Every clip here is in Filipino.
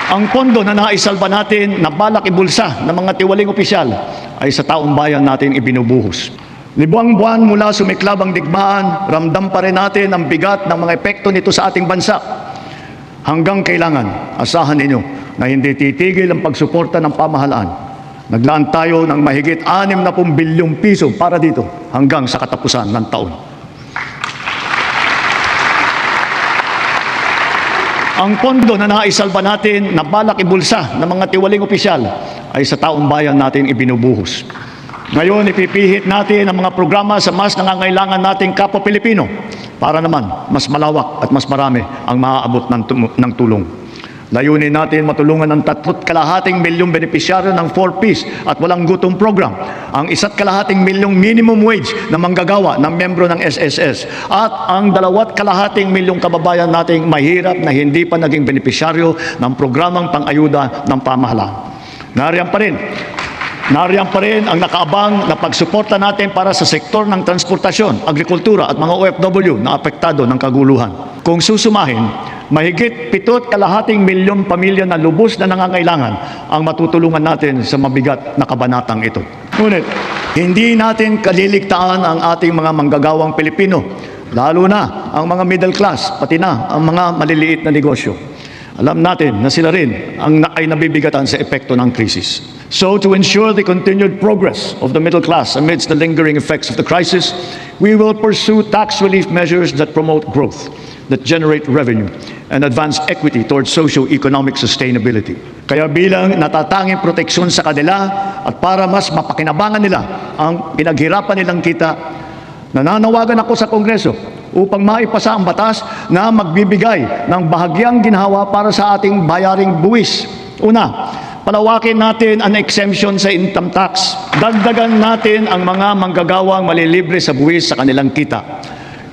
Ang pondo na naisalba natin na balak ibulsa ng mga tiwaling opisyal ay sa taong bayan natin ibinubuhos. Libuang buwan mula sumiklab ang digmaan, ramdam pa rin natin ang bigat ng mga epekto nito sa ating bansa. Hanggang kailangan, asahan ninyo na hindi titigil ang pagsuporta ng pamahalaan. Naglaan tayo ng mahigit 60 bilyong piso para dito hanggang sa katapusan ng taon. Ang pondo na naisalba natin na balak ibulsa ng mga tiwaling opisyal ay sa taong bayan natin ibinubuhos. Ngayon, ipipihit natin ang mga programa sa mas nangangailangan nating kapwa Pilipino para naman mas malawak at mas marami ang maaabot ng tulong. Layunin natin matulungan ng 3.2 milyong benepisyaryo ng 4Ps at walang gutom program, ang 1.2 milyong minimum wage na manggagawa ng membro ng SSS at ang 2.2 milyong kababayan nating mahirap na hindi pa naging benepisyaryo ng programang pang-ayuda ng pamahalaan. Nariyan pa rin ang nakaabang na pagsuporta natin para sa sektor ng transportasyon, agrikultura at mga OFW na apektado ng kaguluhan. Kung susumahin, mahigit 7.2 milyong pamilya na lubos na nangangailangan ang matutulungan natin sa mabigat na kabanatang ito. Ngunit, hindi natin kaliligtaan ang ating mga manggagawang Pilipino, lalo na ang mga middle class, pati na ang mga maliliit na negosyo. Alam natin na sila rin ay nabibigatan sa epekto ng krisis. So, to ensure the continued progress of the middle class amidst the lingering effects of the crisis, we will pursue tax relief measures that promote growth, that generate revenue, and advance equity towards socio-economic sustainability. Kaya bilang natatanging proteksyon sa kanila at para mas mapakinabangan nila ang pinaghirapan nilang kita, nananawagan ako sa Kongreso upang maipasa ang batas na magbibigay ng bahagyang ginhawa para sa ating bayaring buwis. Una, palawakin natin ang exemption sa income tax. Dagdagan natin ang mga manggagawang malilibre sa buwis sa kanilang kita.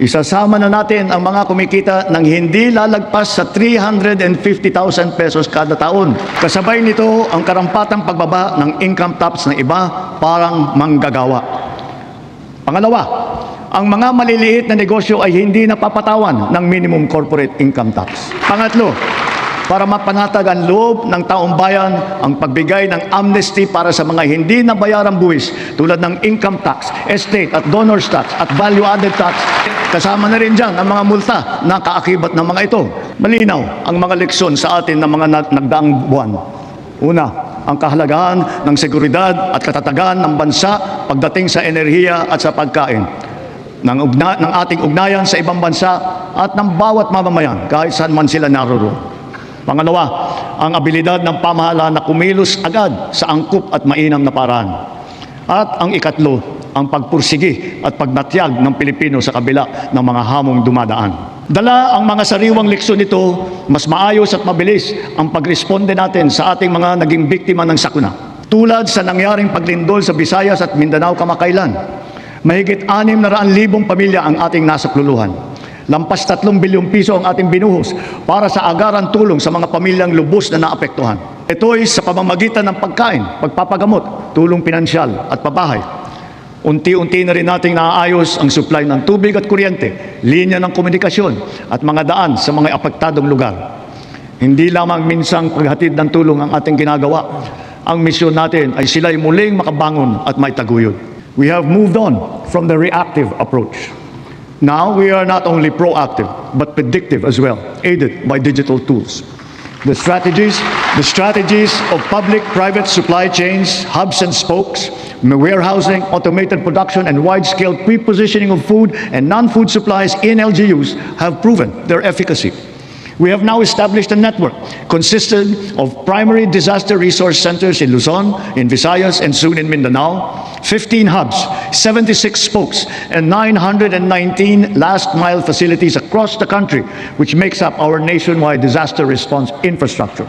Isasama na natin ang mga kumikita ng hindi lalagpas sa 350,000 pesos kada taon. Kasabay nito ang karampatang pagbaba ng income tax ng iba parang manggagawa. Pangalawa, ang mga maliliit na negosyo ay hindi napapatawan ng minimum corporate income tax. Pangatlo, para mapanatag ang loob ng taong bayan ang pagbigay ng amnesty para sa mga hindi nabayarang buwis tulad ng income tax, estate at donors tax at value-added tax. Kasama na rin dyan ang mga multa na kaakibat ng mga ito. Malinaw ang mga leksyon sa atin ng mga nagdaang buwan. Una, ang kahalagahan ng seguridad at katatagan ng bansa pagdating sa enerhiya at sa pagkain. Ng ating ugnayan sa ibang bansa at ng bawat mamamayan kahit saan man sila naroroon. Pangalawa, ang abilidad ng pamahalaan na kumilos agad sa angkop at mainam na paraan. At ang ikatlo, ang pagpursigi at pagnatyag ng Pilipino sa kabila ng mga hamong dumadaan. Dala ang mga sariwang leksyon nito, mas maayos at mabilis ang pagresponde natin sa ating mga naging biktima ng sakuna. Tulad sa nangyaring paglindol sa Visayas at Mindanao kamakailan, mahigit 600,000 pamilya ang ating nasakluluhan. Lampas 3 bilyong piso ang ating binuhos para sa agarang tulong sa mga pamilyang lubos na naapektuhan. Ito ay sa pamamagitan ng pagkain, pagpapagamot, tulong pinansyal at pabahay. Unti-unti na rin nating naaayos ang supply ng tubig at kuryente, linya ng komunikasyon at mga daan sa mga apektadong lugar. Hindi lamang minsang paghatid ng tulong ang ating ginagawa. Ang misyon natin ay sila'y muling makabangon at maitaguyod. We have moved on from the reactive approach. Now we are not only proactive, but predictive as well, aided by digital tools. The strategies of public-private supply chains, hubs and spokes, warehousing, automated production, and wide-scale pre-positioning of food and non-food supplies in LGUs have proven their efficacy. We have now established a network consisting of primary disaster resource centers in Luzon, in Visayas, and soon in Mindanao, 15 hubs, 76 spokes, and 919 last-mile facilities across the country, which makes up our nationwide disaster response infrastructure.